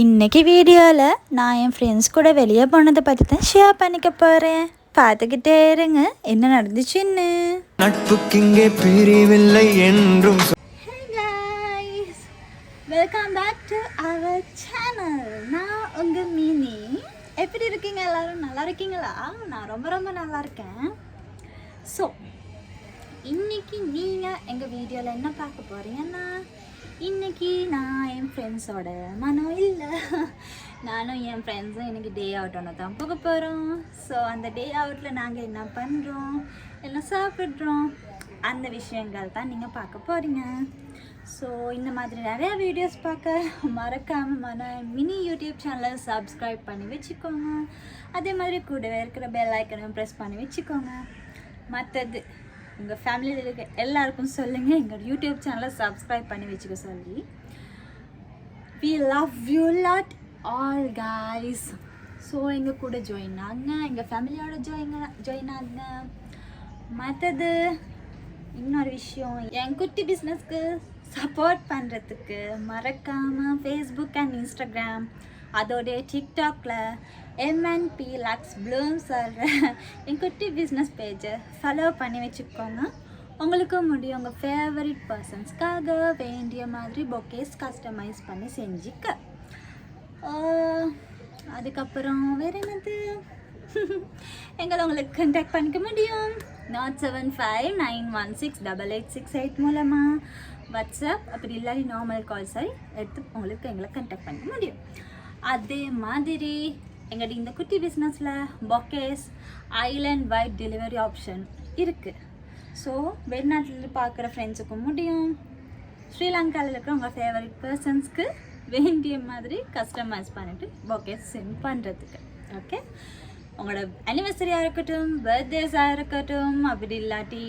இன்றைக்கி வீடியோவில் நான் என் ஃப்ரெண்ட்ஸ் கூட வெளியே போனதை பற்றி தான் ஷேர் பண்ணிக்க போகிறேன். பார்த்துக்கிட்டே இருங்க என்ன நடந்துச்சுன்னு. நட்புக்கு இங்கே பிரிவில்லை என்றும். Hey guys, welcome back to our channel. நான் உங்கள் மினி. எப்படி இருக்கீங்க எல்லாரும்? நல்லா இருக்கீங்களா? நான் ரொம்ப ரொம்ப நல்லா இருக்கேன். ஸோ இன்றைக்கி நீங்கள் எங்கள் வீடியோவில் என்ன பார்க்க போகிறீங்கன்னா, இன்றைக்கி நான் என் ஃப்ரெண்ட்ஸோட நானும் என் ஃப்ரெண்ட்ஸும் இன்றைக்கி டே அவுட் ஒன்று தான் போக போகிறோம். ஸோ அந்த டே அவுட்டில் நாங்கள் என்ன பண்ணுறோம், என்ன சாப்பிட்றோம், அந்த விஷயங்கள் தான் நீங்கள் பார்க்க போகிறீங்க. ஸோ இந்த மாதிரி நிறையா வீடியோஸ் பார்க்க மறக்காமல் மினி யூடியூப் சேனலை சப்ஸ்கிரைப் பண்ணி வச்சுக்கோங்க. அதே மாதிரி கூடவே இருக்கிற பெல் ஐக்கனையும் ப்ரெஸ் பண்ணி வச்சுக்கோங்க. மற்றது உங்கள் ஃபேமிலியில் இருக்க எல்லாருக்கும் சொல்லுங்கள் எங்கள் யூடியூப் சேனலை சப்ஸ்கிரைப் பண்ணி வச்சுக்க சொல்லி. We love you lot all guys. So எங்கள் கூட ஜாயின் ஆகுங்க, எங்கள் ஃபேமிலியோட ஜாயின் ஆகுங்க. மற்றது இன்னொரு விஷயம், என் குட்டி பிஸ்னஸ்க்கு சப்போர்ட் பண்ணுறதுக்கு மறக்காமல் ஃபேஸ்புக் அண்ட் இன்ஸ்டாகிராம், அதோடைய டிக்டாக்ல MNP Lux Bloom சொல்கிற என் குட்டி பிஸ்னஸ் பேஜை ஃபாலோ பண்ணி வச்சுக்கோங்க. உங்களுக்கும் முடியும் உங்கள் ஃபேவரட் பர்சன்ஸ்க்காக வேண்டிய மாதிரி பொக்கேஸ் கஸ்டமைஸ் பண்ணி செஞ்சுக்க. அதுக்கப்புறம் வேறு என்னது, எங்களை உங்களுக்கு கான்டாக்ட் பண்ணிக்க முடியும் 07591688668 மூலமாக வாட்ஸ்அப், அப்படி இல்லாட்டி நார்மல் கால் சரி எடுத்து உங்களுக்கு எங்களை கான்டாக்ட் பண்ணிக்க முடியும். அதே மாதிரி எங்கள்கிட்ட இந்த குட்டி பிஸ்னஸில் bouquets Island white delivery option இருக்குது. ஸோ வெளிநாட்டில் பார்க்குற ஃப்ரெண்ட்ஸுக்கும் முடியும், ஸ்ரீலங்காவில் இருக்கிற உங்கள் ஃபேவரட் பர்சன்ஸ்க்கு வேண்டிய மாதிரி கஸ்டமைஸ் பண்ணிவிட்டு பொக்கேஸ் சென்ட் பண்ணுறதுக்கு. ஓகே, உங்களோட அனிவர்சரியாக இருக்கட்டும், பர்த்டேஸாக இருக்கட்டும், அப்படி இல்லாட்டி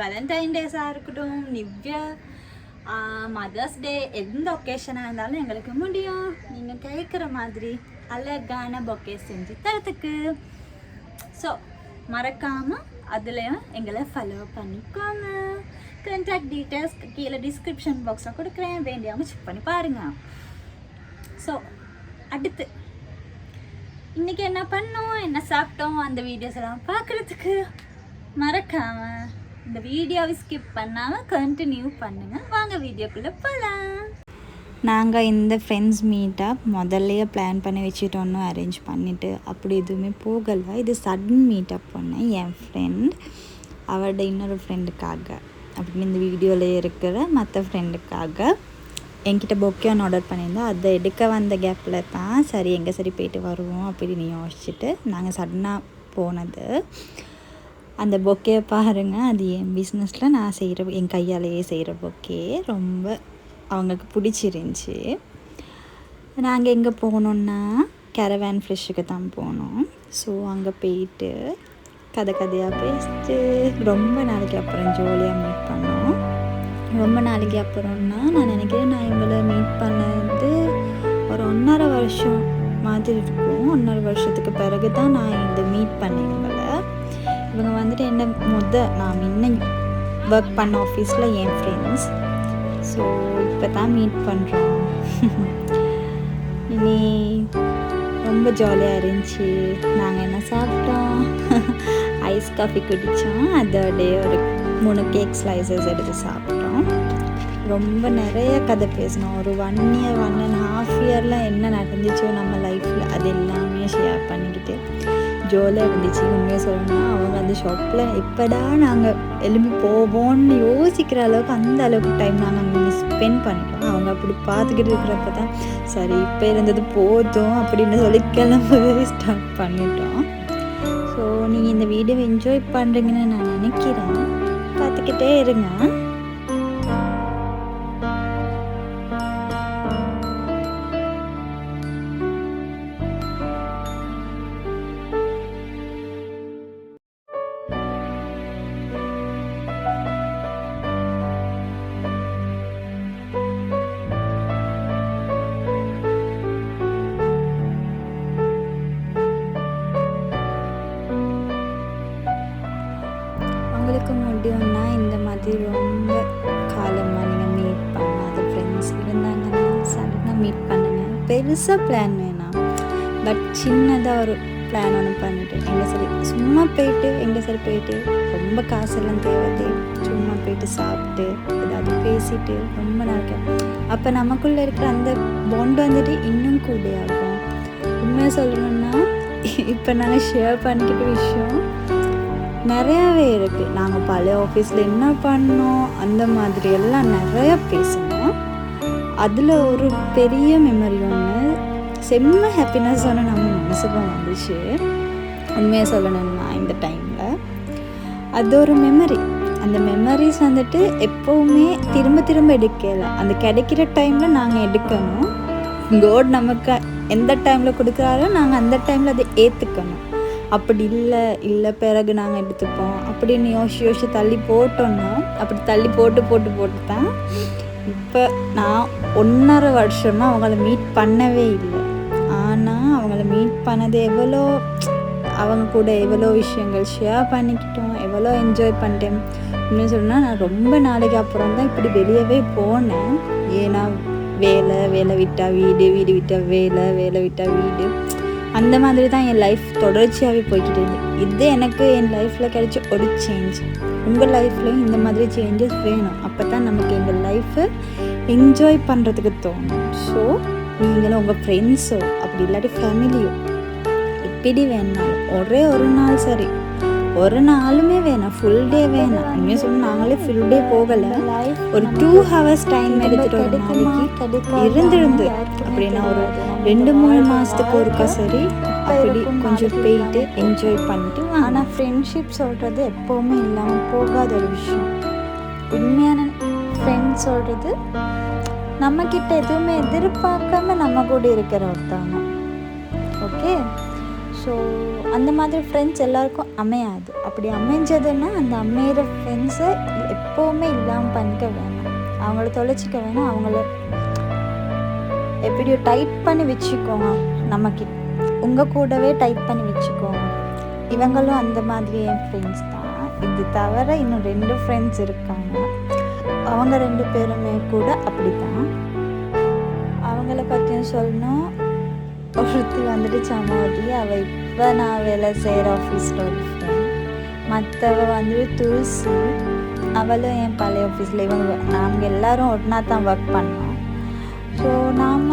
வேலண்டைன் டேஸாக இருக்கட்டும், நிவ்யா, மதர்ஸ் டே, எந்த ஒகேஷனாக இருந்தாலும் எங்களுக்கு முடியும் நீங்கள் கேட்குற மாதிரி அழகான பொக்கே செஞ்சு தரத்துக்கு. ஸோ மறக்காமல் அதுலேயும் எங்களை ஃபாலோ பண்ணிக்கோங்க. கான்டாக்ட் டீட்டெயில்ஸ் கீழே டிஸ்கிரிப்ஷன் பாக்ஸில் கொடுக்குறேன், வேண்டியவங்க செக் பண்ணி பாருங்கள். ஸோ அடுத்து இன்றைக்கி என்ன பண்ணோம், என்ன சாப்பிட்டோம், அந்த வீடியோஸ் எல்லாம் பார்க்குறதுக்கு மறக்காமல் இந்த வீடியோவை ஸ்கிப் பண்ணாமல் கண்டினியூ பண்ணுங்கள். வாங்க வீடியோக்குள்ளே போகலாம். நாங்கள் இந்த ஃப்ரெண்ட்ஸ் மீட்டப் முதல்லையே பிளான் பண்ணி வச்சுட்டோன்னு அரேஞ்ச் பண்ணிவிட்டு அப்படி எதுவுமே போகலை. இது சடன் மீட்டப் பண்ணேன் என் ஃப்ரெண்ட் அவரோட இன்னொரு ஃப்ரெண்டுக்காக, அப்படின்னு இந்த வீடியோவில் இருக்கிற மற்ற ஃப்ரெண்டுக்காக என்கிட்ட பொக்கே ஒன்று ஆர்டர் பண்ணியிருந்தோம். அதை எடுக்க வந்த கேப்பில் தான் சரி எங்கே சரி போயிட்டு வருவோம் அப்படின்னு யோசிச்சுட்டு நாங்கள் சடனாக போனது. அந்த பொக்கே பாருங்கள், அது என் பிஸ்னஸில் நான் செய்கிற, என் கையாலேயே செய்கிற பொக்கே ரொம்ப அவங்களுக்கு பிடிச்சிருந்துச்சி. நாங்கள் எங்கே போனோன்னா கேரவேன் ஃப்ரெஷ்ஷுக்கு தான் போனோம். ஸோ அங்கே போயிட்டு கதையாக பேசிட்டு ரொம்ப நாளைக்கு அப்புறம் ஜாலியாக மீட் பண்ணோம். ரொம்ப நாளைக்கு அப்புறம்னா நான் நினைக்கிறேன் நான் இவங்களை மீட் பண்ணது ஒரு 1.5 வருஷம் மாதிரி இருக்கும். 1.5 வருஷத்துக்கு பிறகு தான் நான் இந்த மீட் பண்ணேன் இவங்களை. இவங்க வந்துட்டு என்ன நான் முன்ன ஒர்க் பண்ண ஆஃபீஸில் என் ஃப்ரெண்ட்ஸ். ஸோ இப்போ தான் மீட் பண்ணுறோம். இனி ரொம்ப ஜாலியாக இருந்துச்சு. நாங்கள் என்ன சாப்பிட்டோம், ஐஸ் காஃபி குடித்தோம், அதோடைய ஒரு 3 கேக் ஸ்லைசஸ் எடுத்து சாப்பிட்டோம். ரொம்ப நிறைய கதை பேசினோம். ஒரு 1 year 1.5 yearலாம் என்ன நடந்துச்சோ நம்ம லைஃப்பில் அது எல்லாமே ஷேர் பண்ணிக்கிட்டு ஜோலியாக இருந்துச்சு. உண்மையாக சொல்லணும்னா அவங்க அந்த ஷாப்பில் எப்படா நாங்கள் எழுப்பி போவோம்னு யோசிக்கிற அளவுக்கு அந்த அளவுக்கு டைம் நாங்கள் அங்கே ஸ்பெண்ட் பண்ணிட்டோம். அவங்க அப்படி பார்த்துக்கிட்டு இருக்கிறப்ப தான் சரி இப்போ இருந்தது போதும் அப்படின்னு சொல்லி கிளம்பவே ஸ்டார்ட் பண்ணிட்டோம். ஸோ நீங்கள் இந்த வீடியோவை என்ஜாய் பண்ணுறீங்கன்னு நான் நினைக்கிறேன். பார்த்துக்கிட்டே இருங்க. உங்களுக்கு முடியும்னா இந்த மாதிரி ரொம்ப பெருசாக பிளான் வேணாம், பட் சின்னதாக ஒரு பிளான் ஒன்று பண்ணிவிட்டு எங்கே சரி சும்மா போயிட்டு ரொம்ப காசெல்லாம் தேவை, சும்மா போயிட்டு சாப்பிட்டு ஏதாவது பேசிட்டு ரொம்ப நாளைக்கு அப்போ நமக்குள்ளே இருக்கிற அந்த பாண்ட் வந்துட்டு இன்னும் கூட ஆகும். உண்மையாக சொல்லணுன்னா இப்போ நாங்கள் ஷேர் பண்ணிக்கிட்ட விஷயம் நிறையாவே இருக்குது. நாங்கள் பழைய ஆஃபீஸில் என்ன பண்ணோம் அந்த மாதிரி எல்லாம் நிறையா பேசினோம். அதில் ஒரு பெரிய மெமரி ஒன்று செம்ம ஹாப்பினஸ் ஒன்று நம்ம மனசுக்கும் வந்துச்சு. உண்மையாக சொல்லணும்னா இந்த டைமில் அது ஒரு மெமரி. அந்த மெமரிஸ் வந்துட்டு எப்போவுமே திரும்ப எடுக்கலை. அந்த கிடைக்கிற டைமில் நாங்கள் எடுக்கணும். கோட் நமக்கு எந்த டைமில் கொடுக்குறாரோ நாங்கள் அந்த டைமில் அதை ஏற்றுக்கணும். அப்படி இல்லை பிறகு நாங்கள் எடுத்துப்போம் அப்படின்னு யோசிச்சு தள்ளி போட்டோன்னா அப்படி தள்ளி போட்டு தான் இப்போ நான் 1.5 வருஷமாக அவங்கள மீட் பண்ணவே இல்லை. ஆனால் அவங்கள மீட் பண்ணது அவங்க கூட எவ்வளோ விஷயங்கள் ஷேர் பண்ணிக்கிட்டோம், எவ்வளோ என்ஜாய் பண்ணிட்டேன். இன்னும் சொன்னால் நான் ரொம்ப நாளைக்கு அப்புறம் தான் இப்படி வெளியவே போனேன். ஏன்னா வேலை விட்டால் வீடு விட்டால் வேலை விட்டால் வீடு, அந்த மாதிரி தான் என் லைஃப் தொடர்ச்சியாகவே போய்கிட்டு இருந்தது. இது எனக்கு என் லைஃப்பில் கிடைச்ச ஒரு சேஞ்ச். உங்கள் லைஃப்லையும் இந்த மாதிரி சேஞ்சஸ் வேணும். அப்போ தான் நமக்கு எங்கள் லைஃப்பை என்ஜாய் பண்ணுறதுக்கு தோணும். ஸோ நீங்களும் உங்கள் ஃப்ரெண்ட்ஸோ அப்படி இல்லாட்டி ஃபேமிலியோ எப்படி வேணாலும் ஒரே ஒரு நாள் சரி, ஒரு நாளுமே வேணாம், ஃபுல் டே வேணாம். இனிமேல் சொல்லி நாங்களே ஃபுல் டே போகலை, ஒரு 2 hours டைம் எடுத்துகிட்டு ஒரு நாளைக்கு இருந்து அப்படின்னா ஒரு 2-3 மாதத்துக்கு ஒருக்கா சரி அப்படி கொஞ்சம் போயிட்டு என்ஜாய் பண்ணிட்டு. ஆனால் ஃப்ரெண்ட்ஷிப் சொல்கிறது எப்போவுமே இல்லாமல் போகாத ஒரு விஷயம். உண்மையான ஃப்ரெண்ட்ஸ் சொல்கிறது நம்மக்கிட்ட எதுவுமே எதிர்பார்க்காம நம்ம கூட இருக்கிற ஒருத்தவங்க. ஓகே, ஸோ அந்த மாதிரி ஃப்ரெண்ட்ஸ் எல்லாருக்கும் அமையாது. அப்படி அமைஞ்சதுன்னா அந்த அமையிற ஃப்ரெண்ட்ஸை எப்போவுமே இல்லாமல் பண்ணிக்க வேணாம், அவங்கள தொலைச்சிக்க வேணாம், அவங்கள எப்படியோ டைட் பண்ணி வச்சுக்கோங்க. நமக்கு உங்கள் கூடவே டைட் பண்ணி வச்சுக்கோங்க. இவங்களும் அந்த மாதிரி என் ஃப்ரெண்ட்ஸ் தான். இது தவிர இன்னும் 2 ஃப்ரெண்ட்ஸ் இருக்காங்க. அவங்க 2 பேருமே கூட அப்படி தான். அவங்கள பற்றியும் சொல்லணும். ஒருத்தி வந்துட்டு சமாதி, அவள் இப்போ நான் வேலை செய்கிற ஆஃபீஸில் ஒரு ஃப்ரெண்ட். மற்றவ வந்துட்டு துளசி, அவளும் என் பழைய ஆஃபீஸில். நாங்கள் எல்லோரும் ஒன்றா தான் ஒர்க் பண்ணோம். ஸோ நாம்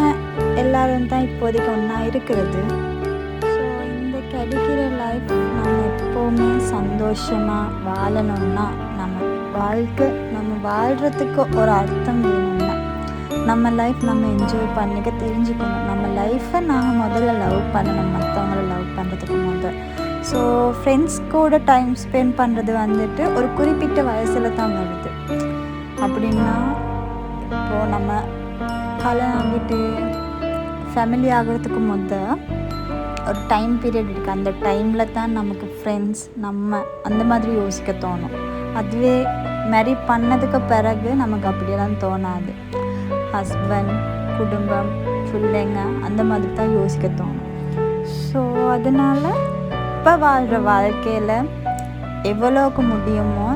எல்லோரும் தான் இப்போதைக்கு ஒன்றா இருக்கிறது. ஸோ இந்த கிடைக்கிற லைஃப் நம்ம எப்போவுமே சந்தோஷமாக வாழணும்னா நம்ம வாழ்கிறதுக்கு ஒரு அர்த்தம் வேணும்னா நம்ம லைஃப் நம்ம என்ஜாய் பண்ணிக்க தெரிஞ்சுக்கணும். நம்ம லைஃப்பை நாங்கள் முதல்ல லவ் பண்ணணும், மற்றவங்கள லவ் பண்ணுறதுக்கு முதல். ஸோ ஃப்ரெண்ட்ஸ் கூட டைம் ஸ்பெண்ட் பண்ணுறது வந்துட்டு ஒரு குறிப்பிட்ட வயசில் தான் வருது. அப்படின்னா இப்போது நம்ம கல்யாணம் ஆகிட்டு ஃபேமிலி ஆகிறதுக்கு ஒரு டைம் பீரியட் இருக்குது. அந்த டைமில் தான் நமக்கு ஃப்ரெண்ட்ஸ் நம்ம அந்த மாதிரி யோசிக்க தோணும். அதுவே மேரி பண்ணதுக்கு பிறகு நமக்கு அப்படியெல்லாம் தோணாது. ஹஸ்பண்ட், குடும்பம், பிள்ளைங்க அந்த மாதிரி தான் யோசிக்க தோணும். ஸோ அதனால் இப்போ வாழ்கிற வாழ்க்கையில் எவ்வளோக்கு முடியுமோ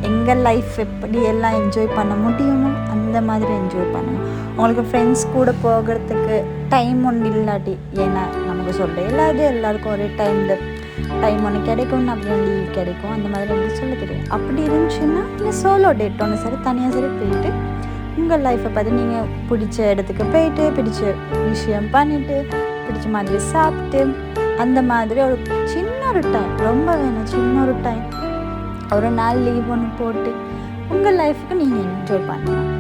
எங்கள் லைஃப் எப்படியெல்லாம் என்ஜாய் பண்ண முடியுமோ அந்த மாதிரி என்ஜாய் பண்ணுங்கள். உங்களுக்கு ஃப்ரெண்ட்ஸ் கூட போகிறதுக்கு டைம் ஒன்று இல்லாட்டி, ஏன்னா நமக்கு சொல்ல இல்லாது எல்லாருக்கும் ஒரே டைம் ஒன்று கிடைக்கும்னு அப்படியே லீவ் கிடைக்கும், அந்த மாதிரி எனக்கு சொல்ல தெரியும். அப்படி இருந்துச்சுன்னா நீங்கள் சோலோ டேட் ஒன்று சரி தனியாக சரி போயிட்டு உங்கள் லைஃப்பை பார்த்து நீங்கள் பிடிச்ச இடத்துக்கு போயிட்டு பிடிச்ச விஷயம் பண்ணிவிட்டு பிடிச்ச மாதிரி சாப்பிட்டு அந்த மாதிரி ஒரு சின்ன ஒரு டைம், ரொம்ப வேணும் சின்ன ஒரு டைம், ஒரு நாள் லீவ் ஒன்று போட்டு உங்கள் லைஃபுக்கு நீங்கள் என்ஜாய் பண்ணலாம்.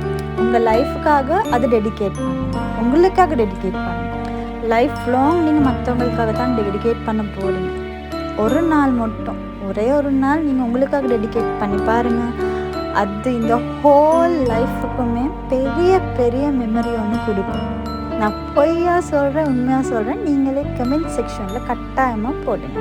உங்கள் லைஃபுக்காக அது டெடிகேட் பண்ணணும், உங்களுக்காக டெடிகேட் பண்ணணும். லைஃப் லாங் நீங்கள் மற்றவங்களுக்காக தான் டெடிகேட் பண்ண போகிறீங்க. ஒரு நாள் மட்டும், ஒரே ஒரு நாள் நீங்கள் உங்களுக்காக டெடிகேட் பண்ணி பாருங்கள். அது இந்த ஹோல் லைஃபுக்குமே பெரிய பெரிய மெமரி ஒன்று கொடுக்கும். நான் பொய்யா சொல்கிறேன் உண்மையாக சொல்கிறேன், நீங்களே கமெண்ட் செக்ஷனில் கட்டாயமாக போடுங்க.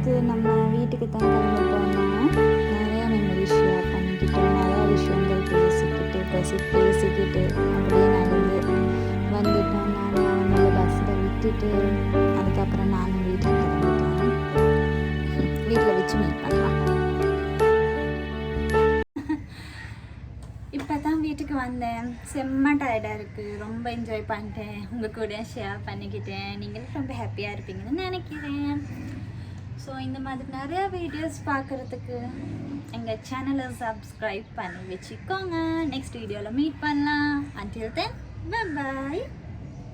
அடுத்து நம்ம வீட்டுக்கு தான் கிளம்ப போனோம். நிறையா மெமரிஸ் ஷேர் பண்ணிக்கிட்டோம், நிறையா விஷயங்கள் பேசிக்கிட்டு அப்படியே நடந்து வந்துட்டோம். நான் அவங்கள பஸ்ஸில் விட்டுட்டு அதுக்கப்புறம் நானும் வீட்டுக்கு கிளம்பிட்டேன். வீட்டில் வச்சு மீட் பண்ணலாம். இப்போ தான் வீட்டுக்கு வந்தேன். செம்ம டயர்டாக இருக்குது. ரொம்ப என்ஜாய் பண்ணிட்டேன், உங்கள் கூட ஷேர் பண்ணிக்கிட்டேன். நீங்களும் ரொம்ப ஹாப்பியாக இருப்பீங்கன்னு நினைக்கிறேன். ஸோ இந்த மாதிரி நிறையா வீடியோஸ் பார்க்குறதுக்கு எங்கள் சேனலை சப்ஸ்கிரைப் பண்ணி வச்சுக்கோங்க. நெக்ஸ்ட் வீடியோவில் மீட் பண்ணலாம். until then bye bye.